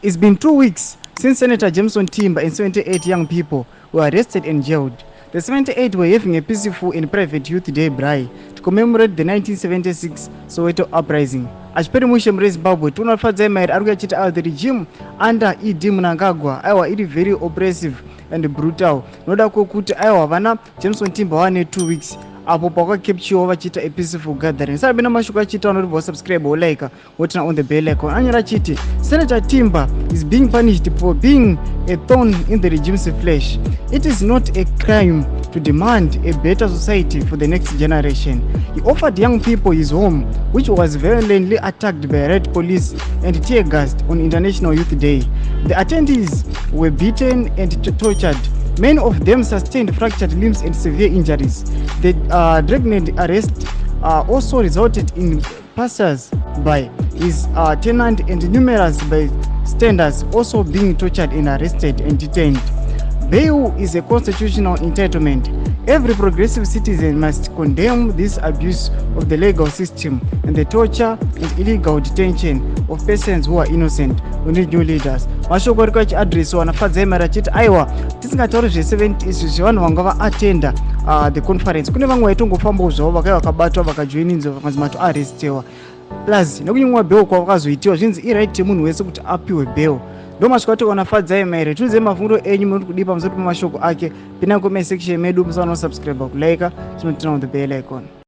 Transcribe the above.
It's been 2 weeks since Senator Jameson Timber and 78 young people were arrested and jailed. The 78 were having a peaceful and private youth day braai to commemorate the 1976 Soweto uprising. Achipere mushe mureZimbabwe tunofadza mairi ari kuyachita the regime under Idi Mnangagwa aiwa iri very oppressive and brutal. Noda kwokuti aiwa vana Jameson Timber wane 2 weeks apo pakakepchiwa vachiita a peaceful gathering. Saka bina mashoko achita unoti subscribe or like wotina on the bell icon. Anyora chiti Senator Timber is being punished for being a thorn in the regime's flesh. It is not a crime to demand a better society for the next generation. He offered young people his home, which was violently attacked by red police and tear gassed on International Youth Day. The attendees were beaten and tortured. Many of them sustained fractured limbs and severe injuries. The dragged arrest also resulted in passers-by, his tenant and numerous bystanders also being tortured and arrested and detained. Bail is a constitutional entitlement. Every progressive citizen must condemn this abuse of the legal system and the torture and illegal detention of persons who are innocent. We need new leaders. Mashoko ari kwachiadresi wanafadza mari achiti aiwa tisingatauri zve70 izvi zvevanhu vanga vaatenda the conference. Kune vamwe vaitongofambawo zvavo vakaiva vakabatwa vakajoininzwa vakanzi matoarestiwa plus nekunyimwa bail kwavakazoitiwa zvinzi iright yemunhu wese kuti apiwe bail. Ndo masvika kuti wanafadza mairi tiudzei mafundo enyu muri kudi pamusoro pemashoko ake. Pinai comment section medu musana subscribe kulike chinotina on the bell icon.